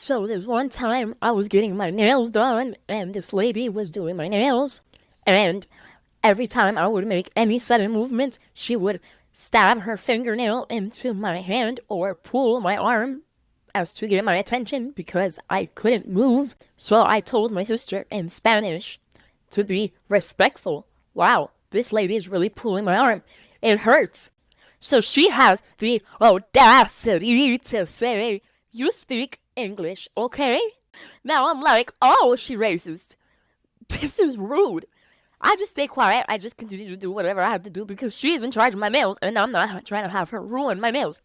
So there's one time I was getting my nails done, and this lady was doing my nails, and every time I would make any sudden movement, she would stab her fingernail into my hand or pull my arm as to get my attention because I couldn't move. So I told my sister in Spanish to be respectful. Wow, this lady is really pulling my arm. It hurts. So she has the audacity to say, "You speak English, okay?" Now I'm like, oh, she racist. This is rude. I just stay quiet. I just continue to do whatever I have to do because she's in charge of my nails and I'm not trying to have her ruin my nails.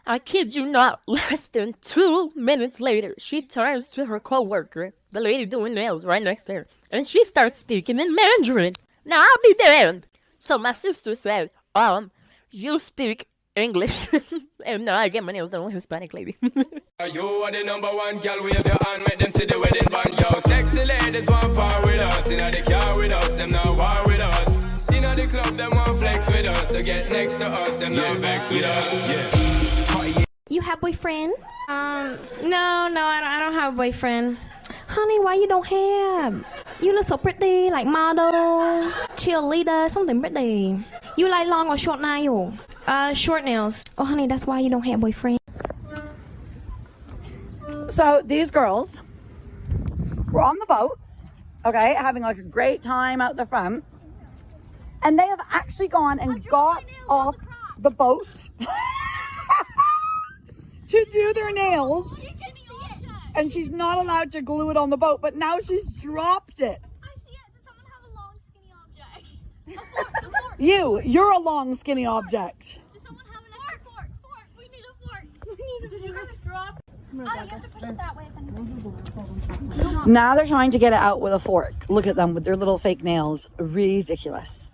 I kid you not, less than 2 minutes later, she turns to her coworker, the lady doing nails right next to her, and she starts speaking in Mandarin. Now I'll be damned. So my sister said, you speak English. And now I get my nails done with a Hispanic lady. You are the number one girl, wave your hand, make them see the wedding band, yo. Sexy ladies want part with us, inna the car with us, them not war with us. Inna the club, them want flex with us, to get next to us, them not vex with us. Yeah. You have boyfriend? No, I don't have a boyfriend. Honey, why you don't have? You look so pretty, like model, cheerleader, something pretty. You like long or short nail? Short nails. Oh, honey, that's why you don't have boyfriend. So these girls were on the boat, okay, having like a great time out the front, and they have actually gone and got off the boat to do their nails, and she's not allowed to glue it on the boat, but now she's dropped it. I see it. Does someone have a long, skinny object? A fork. You're a long, skinny object. Does someone have a fork? Fork. We need a fork. Did you have a drop? Oh, you have to push it that way. Now they're trying to get it out with a fork. Look at them with their little fake nails. Ridiculous.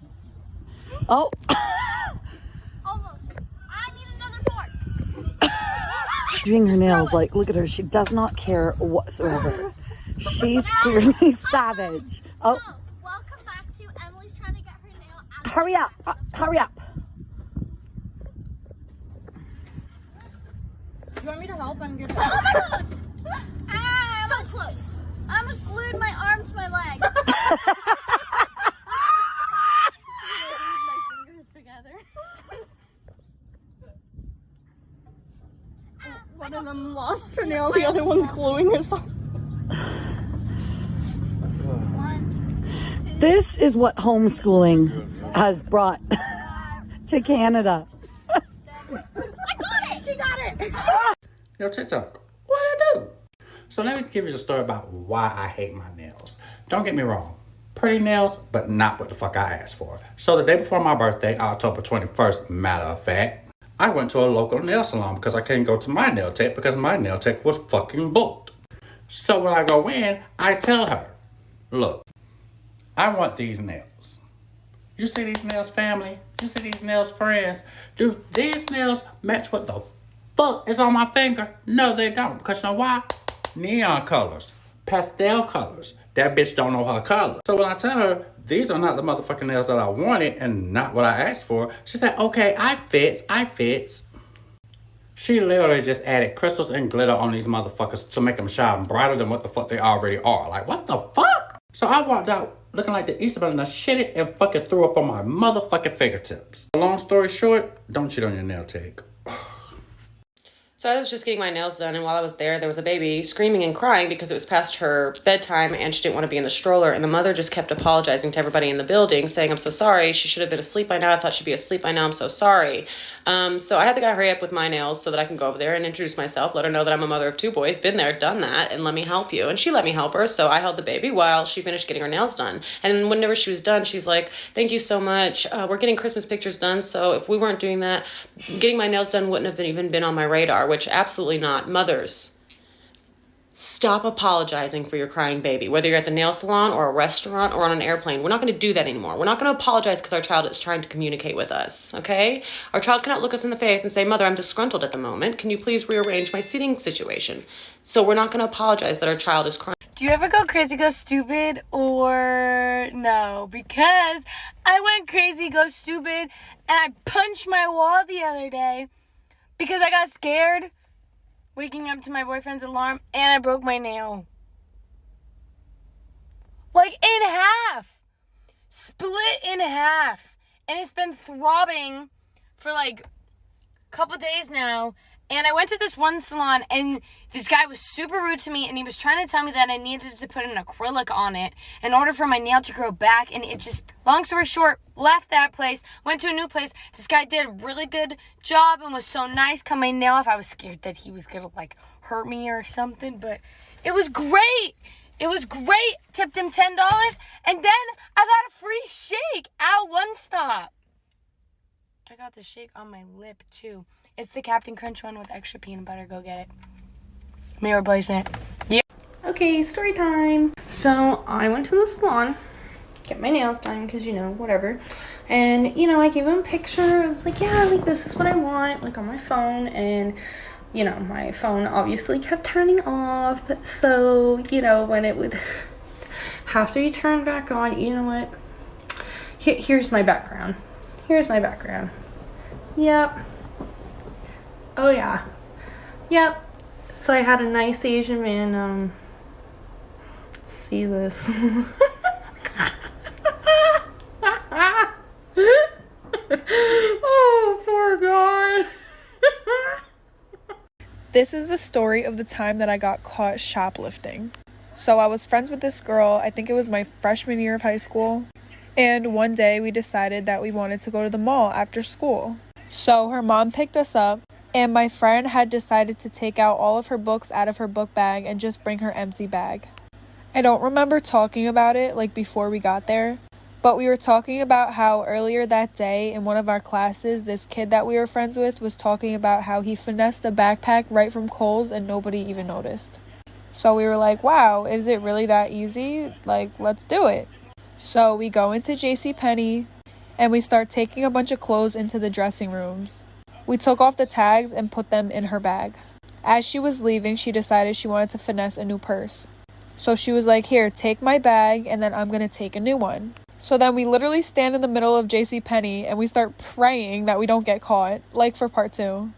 Oh. Almost. I need another fork. Doing her nails, like, look at her. She does not care whatsoever. She's clearly savage. Oh. So, welcome back to Emily's trying to get her nail out. Hurry up. Hurry up. Do you want me to help? I'm good. Oh my god! Ah, so close. I almost glued my arm to my leg. My fingers together. One of them lost her nail, the other one's gluing herself. This is what homeschooling has brought to Canada. I got it! She got it! Yo, TikTok, what I do? So let me give you the story about why I hate my nails. Don't get me wrong. Pretty nails, but not what the fuck I asked for. So the day before my birthday, October 21st, matter of fact, I went to a local nail salon because I couldn't go to my nail tech because my nail tech was fucking booked. So when I go in, I tell her, look, I want these nails. You see these nails, family? You see these nails, friends? Do these nails match what the fuck is on my finger? No, they don't. Because you know why? Neon colors. Pastel colors. That bitch don't know her color. So when I tell her, these are not the motherfucking nails that I wanted and not what I asked for, she said, okay, I fits. She literally just added crystals and glitter on these motherfuckers to make them shine brighter than what the fuck they already are. Like, what the fuck? So I walked out looking like the Easter Bunny and I shit it and fucking threw up on my motherfucking fingertips. Long story short, don't cheat on your nail tech. So I was just getting my nails done, and while I was there was a baby screaming and crying because it was past her bedtime and she didn't want to be in the stroller, and the mother just kept apologizing to everybody in the building, saying, I'm so sorry, she should have been asleep by now, I thought she'd be asleep by now, I'm so sorry. So I had the guy hurry up with my nails so that I can go over there and introduce myself, let her know that I'm a mother of 2 boys, been there, done that, and let me help you. And she let me help her, so I held the baby while she finished getting her nails done. And whenever she was done, she's like, thank you so much, we're getting Christmas pictures done, so if we weren't doing that, getting my nails done wouldn't have even been on my radar, which absolutely not. Mothers, stop apologizing for your crying baby, whether you're at the nail salon or a restaurant or on an airplane. We're not going to do that anymore. We're not going to apologize because our child is trying to communicate with us, okay? Our child cannot look us in the face and say, Mother, I'm disgruntled at the moment. Can you please rearrange my seating situation? So we're not going to apologize that our child is crying. Do you ever go crazy, go stupid, or no? Because I went crazy, go stupid, and I punched my wall the other day because I got scared waking up to my boyfriend's alarm, and I broke my nail. Like in half. Split in half. And it's been throbbing for like a couple days now. And I went to this one salon, and this guy was super rude to me, and he was trying to tell me that I needed to put an acrylic on it in order for my nail to grow back. And it just, long story short, left that place, went to a new place. This guy did a really good job and was so nice, cut my nail off. I was scared that he was gonna like hurt me or something, but it was great. It was great. Tipped him $10, and then I got a free shake at One Stop. I got the shake on my lip too. It's the Captain Crunch one with extra peanut butter. Go get it. May replacement. Yeah. Okay, story time. So I went to the salon, get my nails done, because, you know, whatever. And, you know, I gave him a picture. I was like, yeah, like, this is what I want, like, on my phone. And, you know, my phone obviously kept turning off. So, you know, when it would have to be turned back on, you know what? Here's my background. Here's my background. Yep. Oh, yeah. Yep. So I had a nice Asian man, see this. Oh, poor God. This is the story of the time that I got caught shoplifting. So I was friends with this girl, I think it was my freshman year of high school. And one day we decided that we wanted to go to the mall after school. So her mom picked us up, and my friend had decided to take out all of her books out of her book bag and just bring her empty bag. I don't remember talking about it like before we got there, but we were talking about how earlier that day in one of our classes, this kid that we were friends with was talking about how he finessed a backpack right from Kohl's and nobody even noticed. So we were like, wow, is it really that easy? Like, let's do it. So we go into JCPenney and we start taking a bunch of clothes into the dressing rooms. We took off the tags and put them in her bag. As she was leaving, she decided she wanted to finesse a new purse. So she was like, here, take my bag, and then I'm going to take a new one. So then we literally stand in the middle of JCPenney and we start praying that we don't get caught, like for part 2.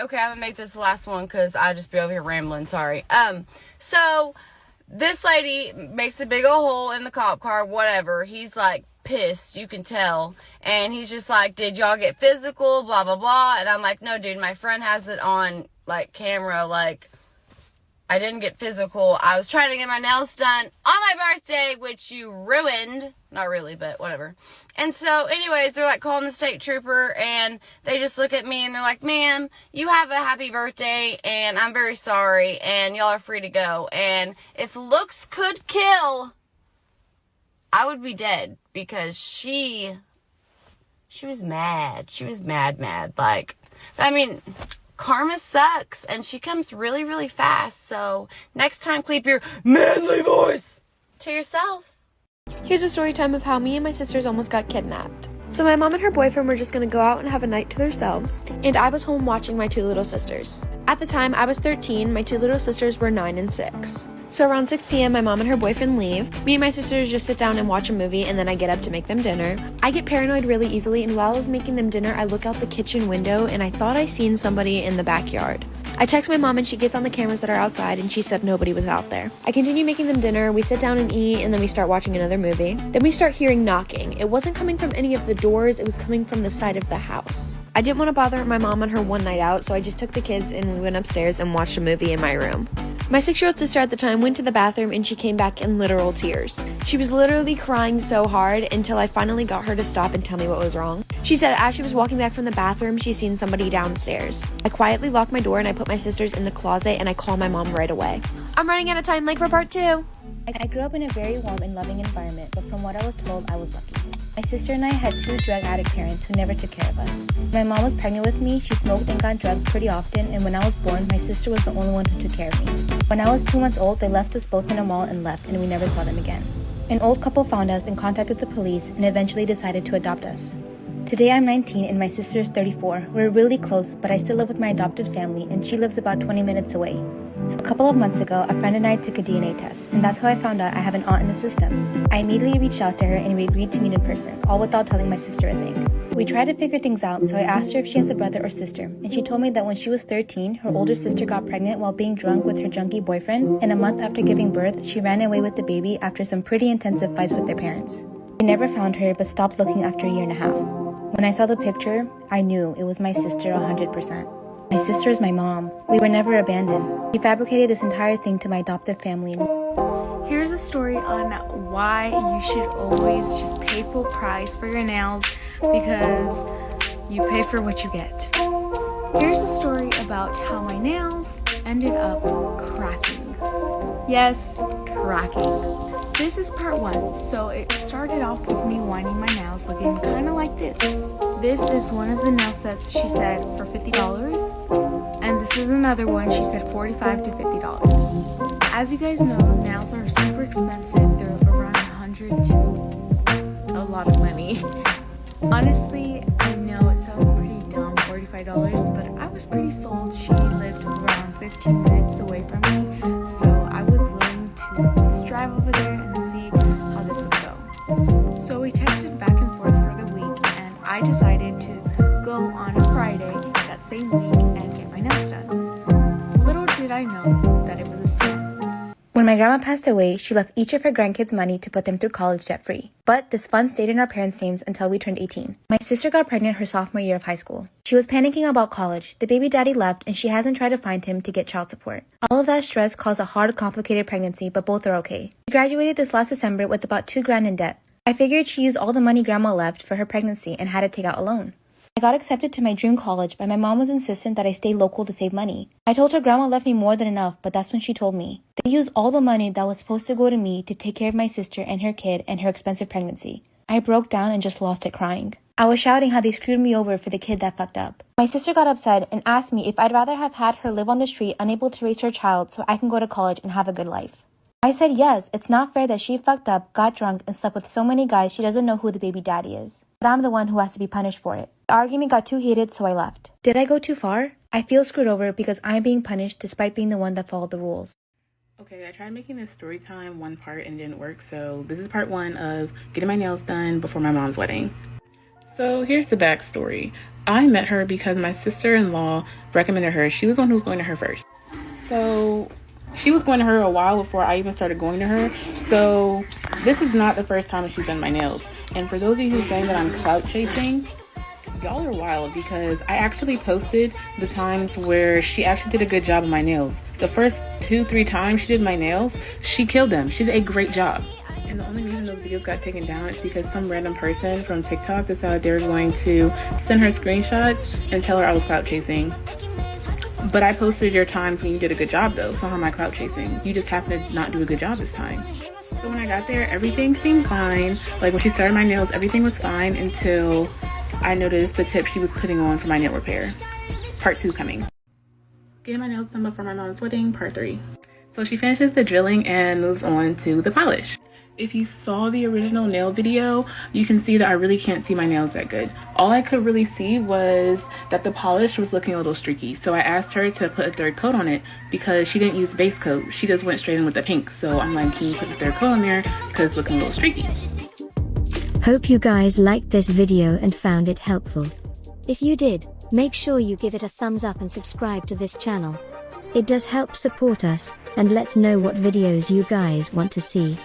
Okay, I'm going to make this the last one because I'll just be over here rambling, sorry. So this lady makes a big old hole in the cop car, whatever. He's like, pissed, you can tell, and he's just like, did y'all get physical, blah blah blah, and I'm like, no dude, my friend has it on like camera, like I didn't get physical, I was trying to get my nails done on my birthday, which you ruined. Not really, but whatever. And so anyways, they're like calling the state trooper, and they just look at me and they're like, ma'am, you have a happy birthday and I'm very sorry and y'all are free to go. And if looks could kill, I would be dead, because she was mad. She was mad. Like, I mean, karma sucks, and she comes really, really fast. So next time, keep your manly voice to yourself. Here's a story time of how me and my sisters almost got kidnapped. So my mom and her boyfriend were just gonna go out and have a night to themselves, and I was home watching my 2 little sisters. At the time, I was 13, my 2 little sisters were 9 and 6. So around 6 p.m., my mom and her boyfriend leave. Me and my sisters just sit down and watch a movie, and then I get up to make them dinner. I get paranoid really easily, and while I was making them dinner, I look out the kitchen window, and I thought I seen somebody in the backyard. I text my mom, and she gets on the cameras that are outside, and she said nobody was out there. I continue making them dinner, we sit down and eat, and then we start watching another movie. Then we start hearing knocking. It wasn't coming from any of the doors, it was coming from the side of the house. I didn't want to bother my mom on her one night out, so I just took the kids and we went upstairs and watched a movie in my room. My 6-year-old sister at the time went to the bathroom and she came back in literal tears. She was literally crying so hard until I finally got her to stop and tell me what was wrong. She said as she was walking back from the bathroom, she seen somebody downstairs. I quietly locked my door and I put my sisters in the closet and I called my mom right away. I'm running out of time, like for part 2. I grew up in a very warm and loving environment, but from what I was told, I was lucky. My sister and I had 2 drug addict parents who never took care of us. When my mom was pregnant with me, she smoked and got drugged pretty often, and when I was born, my sister was the only one who took care of me. When I was 2 months old, they left us both in a mall and left, and we never saw them again. An old couple found us and contacted the police and eventually decided to adopt us. Today I'm 19 and my sister is 34. We're really close, but I still live with my adopted family and she lives about 20 minutes away. So a couple of months ago, a friend and I took a DNA test, and that's how I found out I have an aunt in the system. I immediately reached out to her and we agreed to meet in person, all without telling my sister a thing. We tried to figure things out, so I asked her if she has a brother or sister, and she told me that when she was 13, her older sister got pregnant while being drunk with her junkie boyfriend, and a month after giving birth, she ran away with the baby after some pretty intensive fights with their parents. They never found her, but stopped looking after a year and a half. When I saw the picture, I knew it was my sister 100%. My sister is my mom. We were never abandoned. She fabricated this entire thing to my adoptive family. Here's a story on why you should always just pay full price for your nails, because you pay for what you get. Here's a story about how my nails ended up cracking. Yes, cracking. This is part 1. So it started off with me winding my nails looking kind of like this. This is one of the nail sets she said for $50, and this is another one she said $45 to $50. As you guys know, nails are super expensive. They're around $100 to a lot of money. Honestly, I know it sounds pretty dumb, $45, but I was pretty sold. She lived around 15 minutes away from me, so I was willing to just drive over there and see how this would go. So we texted back and forth for the week, and I decided to go on a Friday that same week and get my nails done. Little did I know that it was a scam. When my grandma passed away, she left each of her grandkids money to put them through college debt-free. But this fund stayed in our parents' names until we turned 18. My sister got pregnant her sophomore year of high school. She was panicking about college. The baby daddy left, and she hasn't tried to find him to get child support. All of that stress caused a hard, complicated pregnancy, but both are okay. She graduated this last December with about $2,000 in debt. I figured she used all the money grandma left for her pregnancy and had to take out a loan. I got accepted to my dream college, but my mom was insistent that I stay local to save money. I told her grandma left me more than enough, but that's when she told me. They used all the money that was supposed to go to me to take care of my sister and her kid and her expensive pregnancy. I broke down and just lost it crying. I was shouting how they screwed me over for the kid that fucked up. My sister got upset and asked me if I'd rather have had her live on the street unable to raise her child so I can go to college and have a good life. I said yes, it's not fair that she fucked up, got drunk, and slept with so many guys she doesn't know who the baby daddy is. But I'm the one who has to be punished for it. The argument got too heated, so I left. Did I go too far? I feel screwed over because I'm being punished despite being the one that followed the rules. Okay, I tried making this story time one part and it didn't work, so this is part 1 of getting my nails done before my mom's wedding. So here's the backstory. I met her because my sister-in-law recommended her. She was the one who was going to her first. So she was going to her a while before I even started going to her. So this is not the first time she's done my nails. And for those of you who are saying that I'm clout chasing, y'all are wild, because I actually posted the times where she actually did a good job of my nails. The first 2-3 times she did my nails, she killed them. She did a great job. And the only reason those videos got taken down is because some random person from TikTok decided they were going to send her screenshots and tell her I was clout chasing. But I posted your times when you did a good job though, so how am I clout chasing? You just happened to not do a good job this time. So when I got there, everything seemed fine. Like when she started my nails, everything was fine until I noticed the tip she was putting on for my nail repair. Part 2 coming. Getting my nails done before my mom's wedding, part 3. So she finishes the drilling and moves on to the polish. If you saw the original nail video, you can see that I really can't see my nails that good. All I could really see was that the polish was looking a little streaky. So I asked her to put a 3rd coat on it because she didn't use base coat. She just went straight in with the pink. So I'm like, can you put the 3rd coat on there because it's looking a little streaky. Hope you guys liked this video and found it helpful. If you did, make sure you give it a thumbs up and subscribe to this channel. It does help support us and lets know what videos you guys want to see.